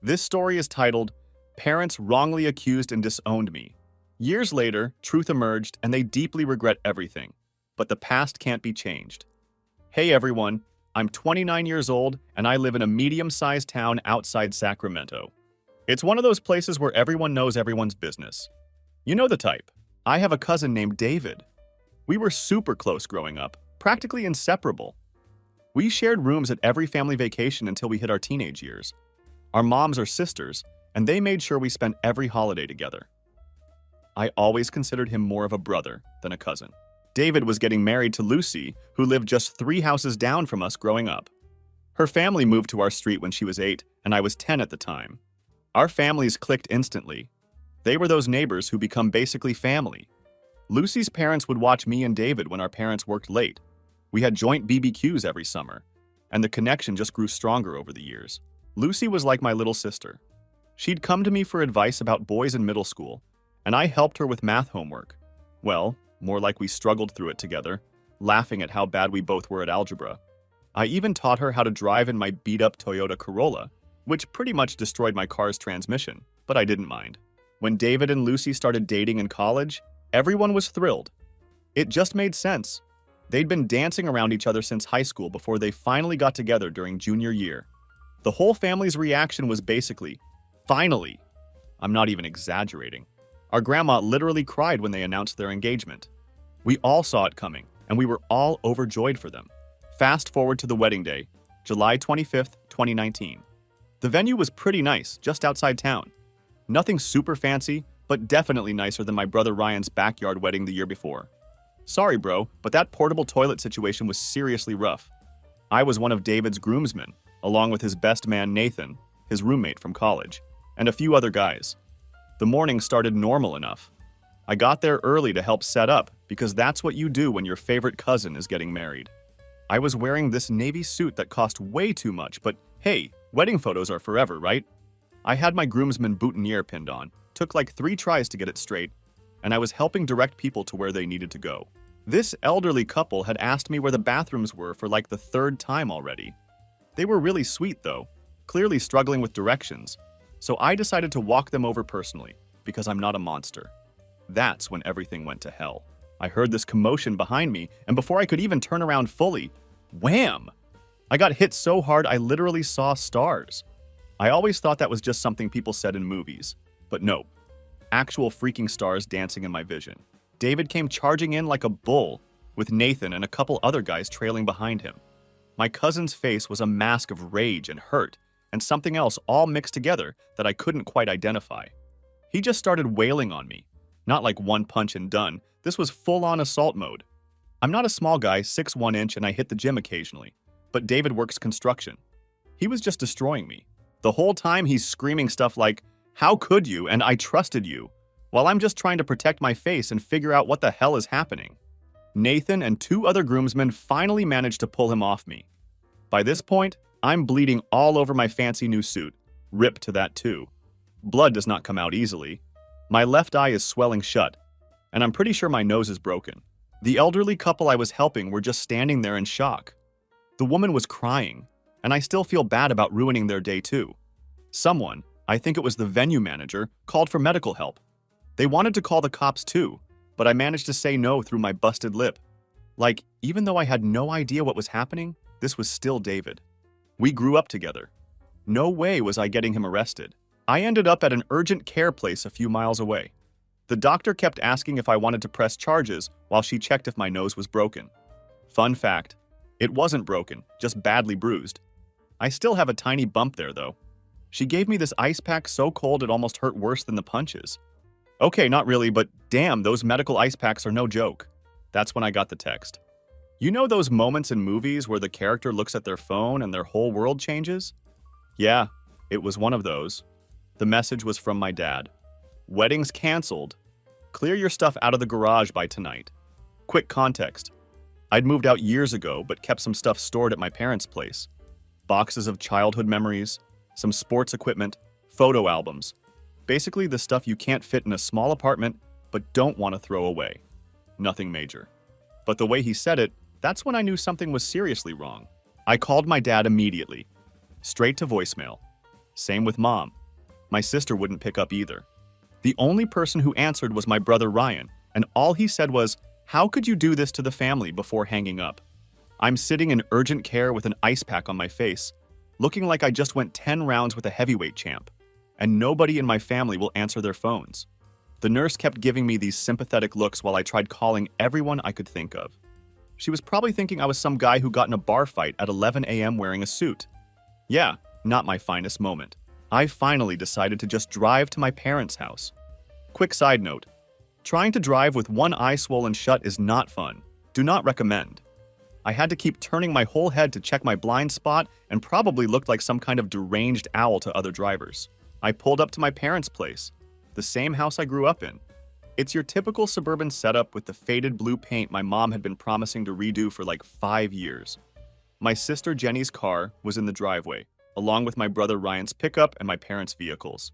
This story is titled, Parents Wrongly Accused and Disowned Me. Years later, truth emerged and they deeply regret everything. But the past can't be changed. Hey everyone, I'm 29 years old and I live in a medium-sized town outside Sacramento. It's one of those places where everyone knows everyone's business. You know the type. I have a cousin named David. We were super close growing up, practically inseparable. We shared rooms at every family vacation until we hit our teenage years. Our moms are sisters, and they made sure we spent every holiday together. I always considered him more of a brother than a cousin. David was getting married to Lucy, who lived just 3 houses down from us growing up. Her family moved to our street when she was 8, and I was 10 at the time. Our families clicked instantly. They were those neighbors who become basically family. Lucy's parents would watch me and David when our parents worked late. We had joint BBQs every summer, and the connection just grew stronger over the years. Lucy was like my little sister. She'd come to me for advice about boys in middle school, and I helped her with math homework. Well, more like we struggled through it together, laughing at how bad we both were at algebra. I even taught her how to drive in my beat-up Toyota Corolla, which pretty much destroyed my car's transmission, but I didn't mind. When David and Lucy started dating in college, everyone was thrilled. It just made sense. They'd been dancing around each other since high school before they finally got together during junior year. The whole family's reaction was basically, finally. I'm not even exaggerating. Our grandma literally cried when they announced their engagement. We all saw it coming, and we were all overjoyed for them. Fast forward to the wedding day, July 25th, 2019. The venue was pretty nice, just outside town. Nothing super fancy, but definitely nicer than my brother Ryan's backyard wedding the year before. Sorry, bro, but that portable toilet situation was seriously rough. I was one of David's groomsmen, along with his best man Nathan, his roommate from college, and a few other guys. The morning started normal enough. I got there early to help set up, because that's what you do when your favorite cousin is getting married. I was wearing this navy suit that cost way too much, but hey, wedding photos are forever, right? I had my groomsman boutonniere pinned on, took like 3 tries to get it straight, and I was helping direct people to where they needed to go. This elderly couple had asked me where the bathrooms were for like the 3rd time already. They were really sweet though, clearly struggling with directions, so I decided to walk them over personally, because I'm not a monster. That's when everything went to hell. I heard this commotion behind me, and before I could even turn around fully, wham! I got hit so hard I literally saw stars. I always thought that was just something people said in movies, but no. Actual freaking stars dancing in my vision. David came charging in like a bull, with Nathan and a couple other guys trailing behind him. My cousin's face was a mask of rage and hurt, and something else all mixed together that I couldn't quite identify. He just started wailing on me. Not like one punch and done, this was full-on assault mode. I'm not a small guy, 6'1" and I hit the gym occasionally, but David works construction. He was just destroying me. The whole time he's screaming stuff like, "How could you?" and "I trusted you," while I'm just trying to protect my face and figure out what the hell is happening. Nathan and 2 other groomsmen finally managed to pull him off me. By this point, I'm bleeding all over my fancy new suit. Rip to that too. Blood does not come out easily. My left eye is swelling shut, and I'm pretty sure my nose is broken. The elderly couple I was helping were just standing there in shock. The woman was crying, and I still feel bad about ruining their day too. Someone, I think it was the venue manager, called for medical help. They wanted to call the cops too, but I managed to say no through my busted lip. Like, even though I had no idea what was happening, this was still David. We grew up together. No way was I getting him arrested. I ended up at an urgent care place a few miles away. The doctor kept asking if I wanted to press charges while she checked if my nose was broken. Fun fact, it wasn't broken, just badly bruised. I still have a tiny bump there though. She gave me this ice pack so cold it almost hurt worse than the punches. Okay, not really, but damn, those medical ice packs are no joke. That's when I got the text. You know those moments in movies where the character looks at their phone and their whole world changes? Yeah, it was one of those. The message was from my dad. Weddings canceled. Clear your stuff out of the garage by tonight. Quick context. I'd moved out years ago, but kept some stuff stored at my parents' place. Boxes of childhood memories, some sports equipment, photo albums. Basically the stuff you can't fit in a small apartment, but don't want to throw away. Nothing major. But the way he said it, that's when I knew something was seriously wrong. I called my dad immediately. Straight to voicemail. Same with Mom. My sister wouldn't pick up either. The only person who answered was my brother Ryan, and all he said was, "How could you do this to the family?" before hanging up. I'm sitting in urgent care with an ice pack on my face, looking like I just went 10 rounds with a heavyweight champ, and nobody in my family will answer their phones. The nurse kept giving me these sympathetic looks while I tried calling everyone I could think of. She was probably thinking I was some guy who got in a bar fight at 11 a.m. wearing a suit. Yeah, not my finest moment. I finally decided to just drive to my parents' house. Quick side note, trying to drive with one eye swollen shut is not fun. Do not recommend. I had to keep turning my whole head to check my blind spot and probably looked like some kind of deranged owl to other drivers. I pulled up to my parents' place, the same house I grew up in. It's your typical suburban setup with the faded blue paint my mom had been promising to redo for like 5 years. My sister Jenny's car was in the driveway, along with my brother Ryan's pickup and my parents' vehicles.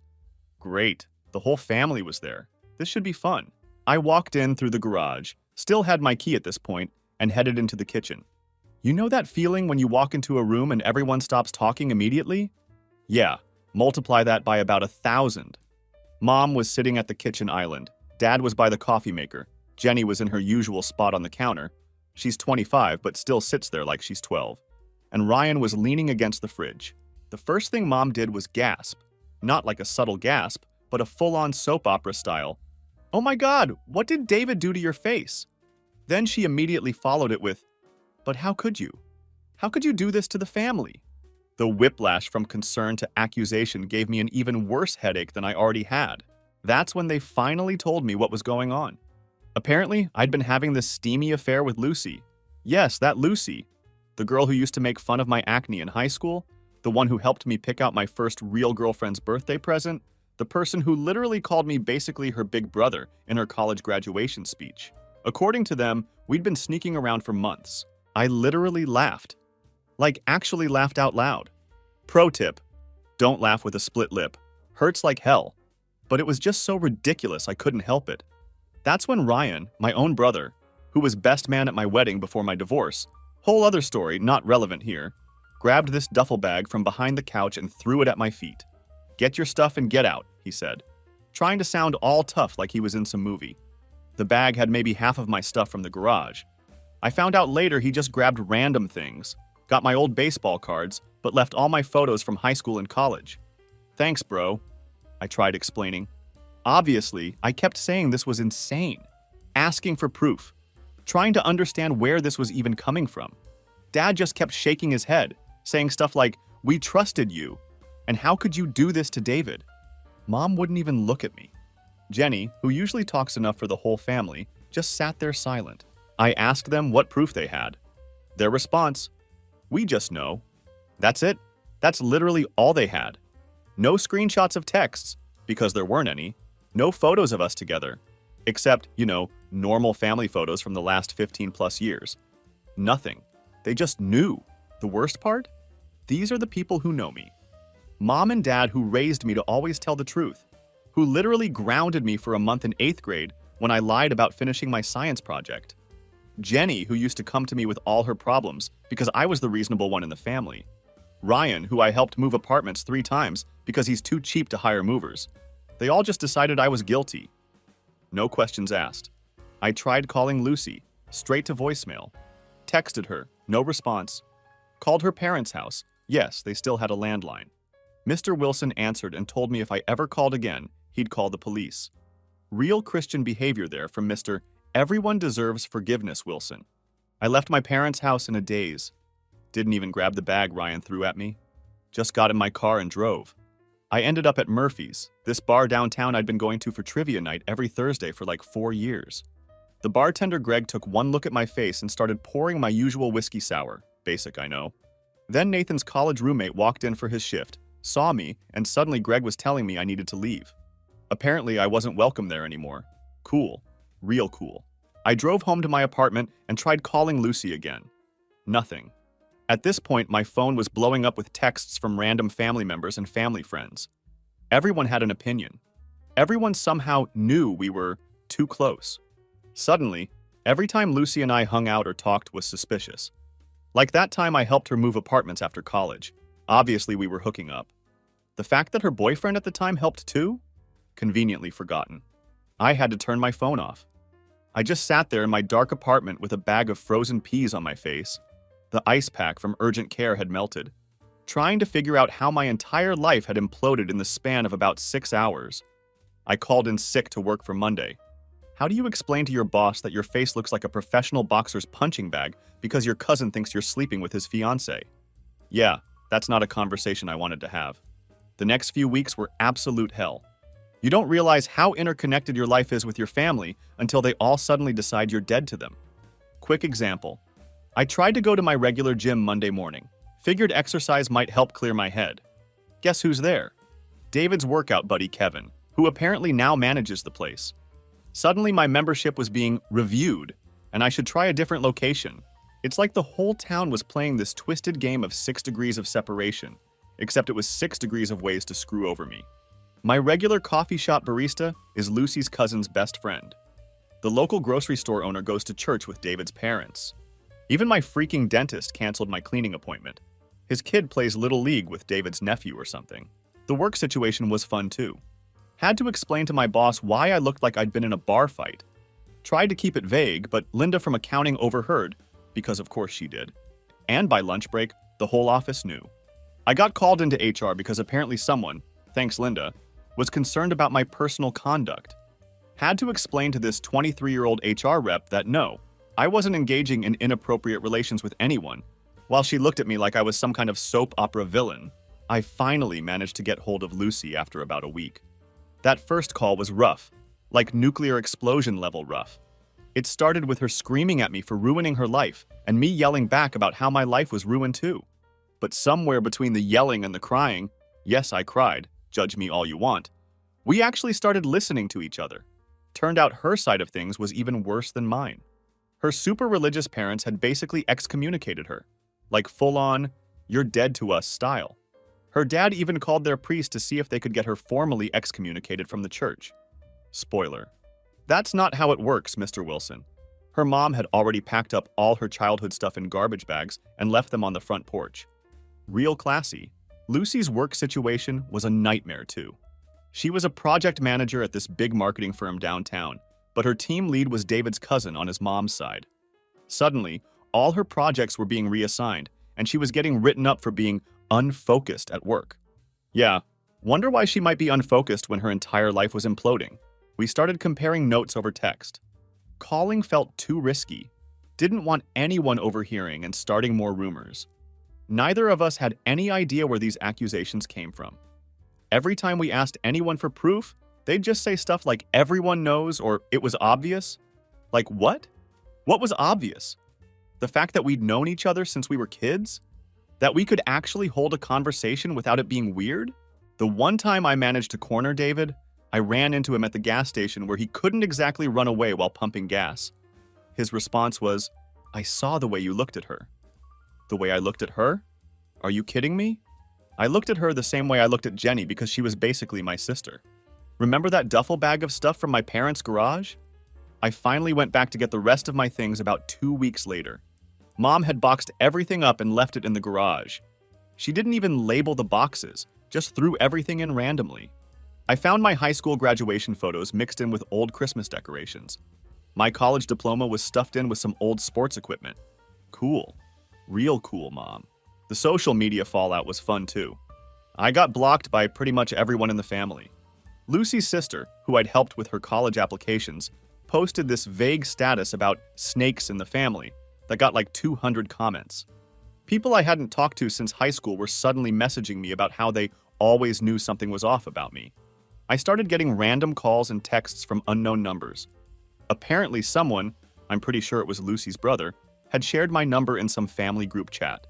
Great, the whole family was there. This should be fun. I walked in through the garage, still had my key at this point, and headed into the kitchen. You know that feeling when you walk into a room and everyone stops talking immediately? Yeah, multiply that by about 1,000. Mom was sitting at the kitchen island. Dad was by the coffee maker. Jenny was in her usual spot on the counter. She's 25, but still sits there like she's 12. And Ryan was leaning against the fridge. The first thing Mom did was gasp. Not like a subtle gasp, but a full-on soap opera style. "Oh my God, what did David do to your face?" Then she immediately followed it with, "But how could you? How could you do this to the family?" The whiplash from concern to accusation gave me an even worse headache than I already had. That's when they finally told me what was going on. Apparently, I'd been having this steamy affair with Lucy. Yes, that Lucy. The girl who used to make fun of my acne in high school, the one who helped me pick out my first real girlfriend's birthday present, the person who literally called me basically her big brother in her college graduation speech. According to them, we'd been sneaking around for months. I literally laughed. Like, actually laughed out loud. Pro tip, don't laugh with a split lip. Hurts like hell. But it was just so ridiculous I couldn't help it. That's when Ryan, my own brother, who was best man at my wedding before my divorce, whole other story, not relevant here, grabbed this duffel bag from behind the couch and threw it at my feet. "Get your stuff and get out," he said, trying to sound all tough like he was in some movie. The bag had maybe half of my stuff from the garage. I found out later he just grabbed random things, got my old baseball cards, but left all my photos from high school and college. "Thanks, bro," I tried explaining. Obviously, I kept saying this was insane, asking for proof, trying to understand where this was even coming from. Dad just kept shaking his head, saying stuff like, "We trusted you," and "How could you do this to David?" Mom wouldn't even look at me. Jenny, who usually talks enough for the whole family, just sat there silent. I asked them what proof they had. Their response, "We just know." That's it. That's literally all they had. No screenshots of texts, because there weren't any. No photos of us together. Except, normal family photos from the last 15 plus years. Nothing. They just knew. The worst part? These are the people who know me. Mom and Dad who raised me to always tell the truth. Who literally grounded me for a month in 8th grade when I lied about finishing my science project. Jenny, who used to come to me with all her problems because I was the reasonable one in the family. Ryan, who I helped move apartments 3 times because he's too cheap to hire movers. They all just decided I was guilty. No questions asked. I tried calling Lucy, straight to voicemail. Texted her, no response. Called her parents' house. Yes, they still had a landline. Mr. Wilson answered and told me if I ever called again, he'd call the police. Real Christian behavior there from Mr. Everyone deserves forgiveness, Wilson. I left my parents' house in a daze. Didn't even grab the bag Ryan threw at me. Just got in my car and drove. I ended up at Murphy's, this bar downtown I'd been going to for trivia night every Thursday for like 4 years. The bartender Greg took one look at my face and started pouring my usual whiskey sour. Basic, I know. Then Nathan's college roommate walked in for his shift, saw me, and suddenly Greg was telling me I needed to leave. Apparently, I wasn't welcome there anymore. Cool. Real cool. I drove home to my apartment and tried calling Lucy again. Nothing. At this point, my phone was blowing up with texts from random family members and family friends. Everyone had an opinion. Everyone somehow knew we were too close. Suddenly, every time Lucy and I hung out or talked was suspicious. Like that time I helped her move apartments after college. Obviously, we were hooking up. The fact that her boyfriend at the time helped too? Conveniently forgotten. I had to turn my phone off. I just sat there in my dark apartment with a bag of frozen peas on my face. The ice pack from urgent care had melted, trying to figure out how my entire life had imploded in the span of about 6 hours. I called in sick to work for Monday. How do you explain to your boss that your face looks like a professional boxer's punching bag because your cousin thinks you're sleeping with his fiancée? Yeah, that's not a conversation I wanted to have. The next few weeks were absolute hell. You don't realize how interconnected your life is with your family until they all suddenly decide you're dead to them. Quick example. I tried to go to my regular gym Monday morning. Figured exercise might help clear my head. Guess who's there? David's workout buddy Kevin, who apparently now manages the place. Suddenly my membership was being reviewed, and I should try a different location. It's like the whole town was playing this twisted game of 6 degrees of separation, except it was 6 degrees of ways to screw over me. My regular coffee shop barista is Lucy's cousin's best friend. The local grocery store owner goes to church with David's parents. Even my freaking dentist canceled my cleaning appointment. His kid plays Little League with David's nephew or something. The work situation was fun too. Had to explain to my boss why I looked like I'd been in a bar fight. Tried to keep it vague, but Linda from accounting overheard, because of course she did. And by lunch break, the whole office knew. I got called into HR because apparently someone, thanks Linda, was concerned about my personal conduct. Had to explain to this 23-year-old HR rep that no, I wasn't engaging in inappropriate relations with anyone. While she looked at me like I was some kind of soap opera villain, I finally managed to get hold of Lucy after about a week. That first call was rough, like nuclear explosion level rough. It started with her screaming at me for ruining her life, and me yelling back about how my life was ruined too. But somewhere between the yelling and the crying, yes, I cried, judge me all you want, we actually started listening to each other. Turned out her side of things was even worse than mine. Her super religious parents had basically excommunicated her, like full-on, you're dead to us style. Her dad even called their priest to see if they could get her formally excommunicated from the church. Spoiler. That's not how it works, Mr. Wilson. Her mom had already packed up all her childhood stuff in garbage bags and left them on the front porch. Real classy. Lucy's work situation was a nightmare too. She was a project manager at this big marketing firm downtown, but her team lead was David's cousin on his mom's side. Suddenly, all her projects were being reassigned, and she was getting written up for being unfocused at work. Yeah, wonder why she might be unfocused when her entire life was imploding. We started comparing notes over text. Calling felt too risky. Didn't want anyone overhearing and starting more rumors. Neither of us had any idea where these accusations came from. Every time we asked anyone for proof, they'd just say stuff like everyone knows or it was obvious. Like what? What was obvious? The fact that we'd known each other since we were kids? That we could actually hold a conversation without it being weird? The one time I managed to corner David, I ran into him at the gas station where he couldn't exactly run away while pumping gas. His response was, I saw the way you looked at her. The way I looked at her? Are you kidding me? I looked at her the same way I looked at Jenny because she was basically my sister. Remember that duffel bag of stuff from my parents' garage? I finally went back to get the rest of my things about 2 weeks later. Mom had boxed everything up and left it in the garage. She didn't even label the boxes, just threw everything in randomly. I found my high school graduation photos mixed in with old Christmas decorations. My college diploma was stuffed in with some old sports equipment. Cool. Real cool, Mom. The social media fallout was fun too. I got blocked by pretty much everyone in the family. Lucy's sister, who I'd helped with her college applications, posted this vague status about snakes in the family that got like 200 comments. People I hadn't talked to since high school were suddenly messaging me about how they always knew something was off about me. I started getting random calls and texts from unknown numbers. Apparently someone, I'm pretty sure it was Lucy's brother, had shared my number in some family group chat.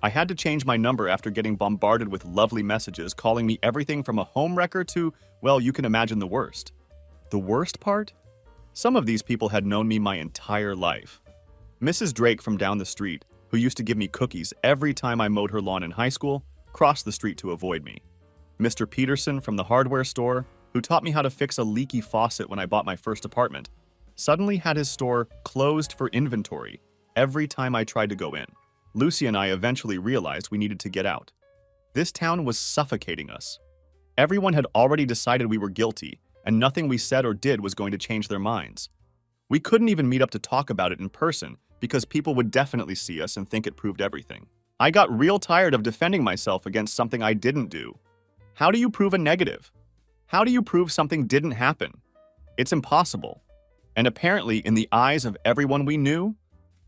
I had to change my number after getting bombarded with lovely messages calling me everything from a homewrecker to, well, you can imagine the worst. The worst part? Some of these people had known me my entire life. Mrs. Drake from down the street, who used to give me cookies every time I mowed her lawn in high school, crossed the street to avoid me. Mr. Peterson from the hardware store, who taught me how to fix a leaky faucet when I bought my first apartment, suddenly had his store closed for inventory every time I tried to go in. Lucy and I eventually realized we needed to get out. This town was suffocating us. Everyone had already decided we were guilty, and nothing we said or did was going to change their minds. We couldn't even meet up to talk about it in person because people would definitely see us and think it proved everything. I got real tired of defending myself against something I didn't do. How do you prove a negative? How do you prove something didn't happen? It's impossible. And apparently, in the eyes of everyone we knew,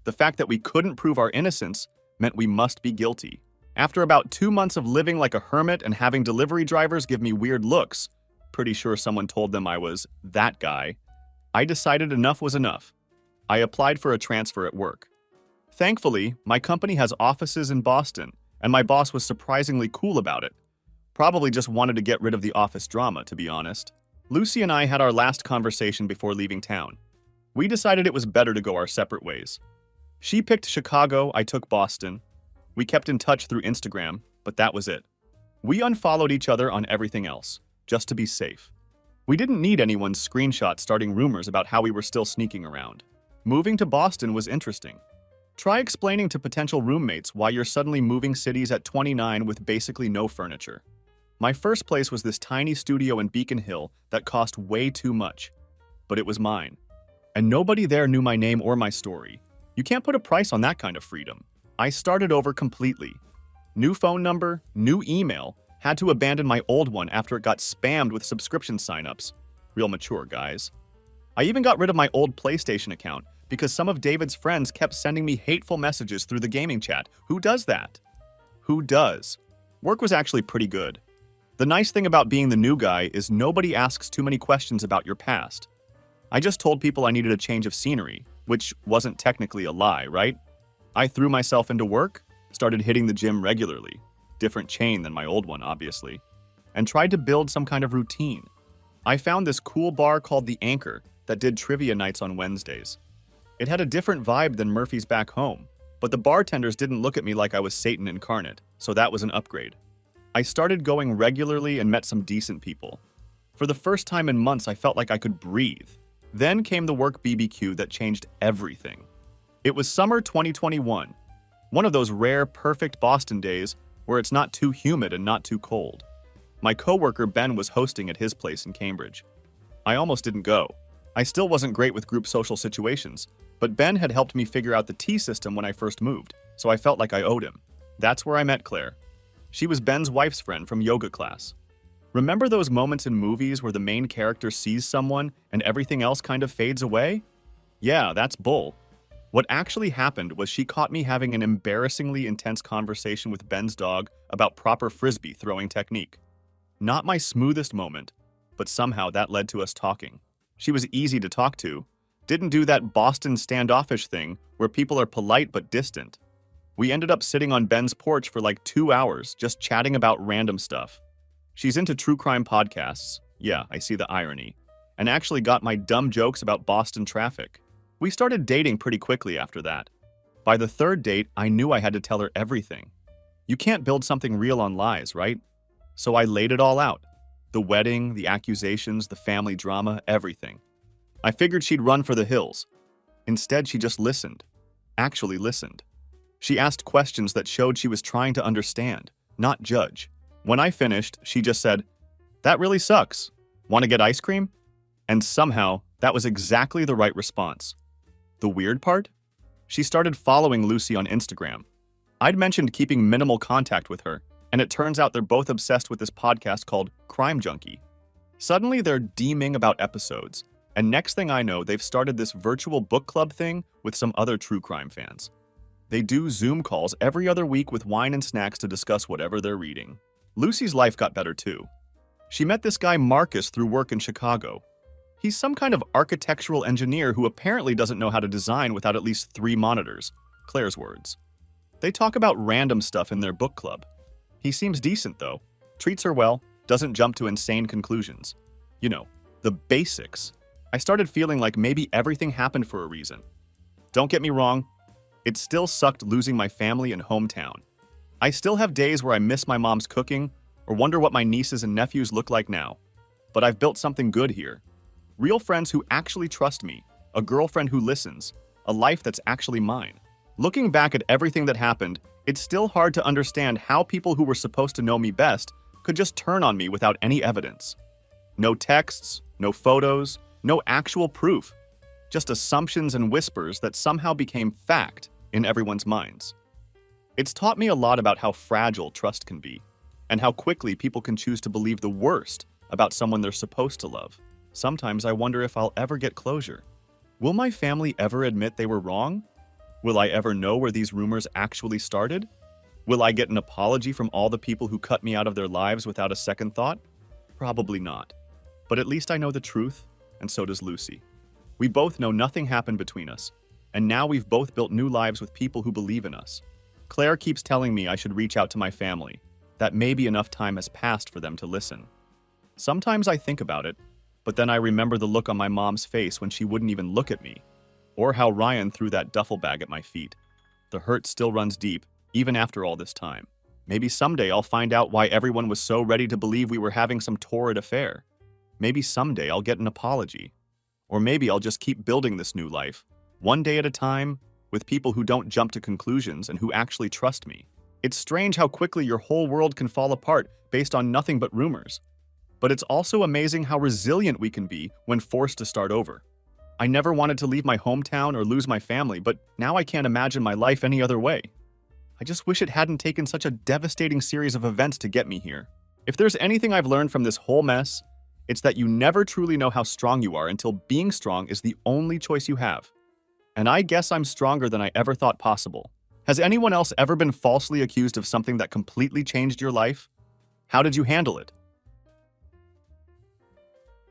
the fact that we couldn't prove our innocence meant we must be guilty. After about 2 months of living like a hermit and having delivery drivers give me weird looks, pretty sure someone told them I was that guy, I decided enough was enough. I applied for a transfer at work. Thankfully, my company has offices in Boston, and my boss was surprisingly cool about it. Probably just wanted to get rid of the office drama, to be honest. Lucy and I had our last conversation before leaving town. We decided it was better to go our separate ways. She picked Chicago, I took Boston. We kept in touch through Instagram, but that was it. We unfollowed each other on everything else, just to be safe. We didn't need anyone's screenshot starting rumors about how we were still sneaking around. Moving to Boston was interesting. Try explaining to potential roommates why you're suddenly moving cities at 29 with basically no furniture. My first place was this tiny studio in Beacon Hill that cost way too much, but it was mine. And nobody there knew my name or my story. You can't put a price on that kind of freedom. I started over completely. New phone number, new email, had to abandon my old one after it got spammed with subscription signups. Real mature, guys. I even got rid of my old PlayStation account because some of David's friends kept sending me hateful messages through the gaming chat. Who does that? Who does? Work was actually pretty good. The nice thing about being the new guy is nobody asks too many questions about your past. I just told people I needed a change of scenery, which wasn't technically a lie, right? I threw myself into work, started hitting the gym regularly, different chain than my old one, obviously, and tried to build some kind of routine. I found this cool bar called The Anchor that did trivia nights on Wednesdays. It had a different vibe than Murphy's back home, but the bartenders didn't look at me like I was Satan incarnate, so that was an upgrade. I started going regularly and met some decent people. For the first time in months, I felt like I could breathe. Then came the work BBQ that changed everything. It was summer 2021, one of those rare, perfect Boston days where it's not too humid and not too cold. My coworker Ben was hosting at his place in Cambridge. I almost didn't go. I still wasn't great with group social situations, but Ben had helped me figure out the T system when I first moved, so I felt like I owed him. That's where I met Claire. She was Ben's wife's friend from yoga class. Remember those moments in movies where the main character sees someone and everything else kind of fades away? Yeah, that's bull. What actually happened was she caught me having an embarrassingly intense conversation with Ben's dog about proper frisbee throwing technique. Not my smoothest moment, but somehow that led to us talking. She was easy to talk to. Didn't do that Boston standoffish thing where people are polite but distant. We ended up sitting on Ben's porch for like 2 hours, just chatting about random stuff. She's into true crime podcasts. Yeah, I see the irony. And actually got my dumb jokes about Boston traffic. We started dating pretty quickly after that. By the third date, I knew I had to tell her everything. You can't build something real on lies, right? So I laid it all out. The wedding, the accusations, the family drama, everything. I figured she'd run for the hills. Instead, she just listened. Actually listened. She asked questions that showed she was trying to understand, not judge. When I finished, she just said, "That really sucks. Want to get ice cream?" And somehow, that was exactly the right response. The weird part? She started following Lucy on Instagram. I'd mentioned keeping minimal contact with her, and it turns out they're both obsessed with this podcast called Crime Junkie. Suddenly, they're deeming about episodes, and next thing I know, they've started this virtual book club thing with some other true crime fans. They do Zoom calls every other week with wine and snacks to discuss whatever they're reading. Lucy's life got better too. She met this guy Marcus through work in Chicago. He's some kind of architectural engineer who apparently doesn't know how to design without at least 3 monitors. Claire's words. They talk about random stuff in their book club. He seems decent though, treats her well, doesn't jump to insane conclusions. You know, the basics. I started feeling like maybe everything happened for a reason. Don't get me wrong, it still sucked losing my family and hometown. I still have days where I miss my mom's cooking or wonder what my nieces and nephews look like now. But I've built something good here. Real friends who actually trust me, a girlfriend who listens, a life that's actually mine. Looking back at everything that happened, It's still hard to understand how people who were supposed to know me best could just turn on me without any evidence. No texts, no photos, no actual proof, just assumptions and whispers that somehow became fact in everyone's minds. It's taught me a lot about how fragile trust can be, and how quickly people can choose to believe the worst about someone they're supposed to love. Sometimes I wonder if I'll ever get closure. Will my family ever admit they were wrong? Will I ever know where these rumors actually started? Will I get an apology from all the people who cut me out of their lives without a second thought? Probably not. But at least I know the truth, and so does Lucy. We both know nothing happened between us, and now we've both built new lives with people who believe in us. Claire keeps telling me I should reach out to my family, that maybe enough time has passed for them to listen. Sometimes I think about it, but then I remember the look on my mom's face when she wouldn't even look at me, or how Ryan threw that duffel bag at my feet. The hurt still runs deep, even after all this time. Maybe someday I'll find out why everyone was so ready to believe we were having some torrid affair. Maybe someday I'll get an apology. Or maybe I'll just keep building this new life, one day at a time, with people who don't jump to conclusions and who actually trust me. It's strange how quickly your whole world can fall apart based on nothing but rumors. But it's also amazing how resilient we can be when forced to start over. I never wanted to leave my hometown or lose my family, but now I can't imagine my life any other way. I just wish it hadn't taken such a devastating series of events to get me here. If there's anything I've learned from this whole mess, it's that you never truly know how strong you are until being strong is the only choice you have. And I guess I'm stronger than I ever thought possible. Has anyone else ever been falsely accused of something that completely changed your life? How did you handle it?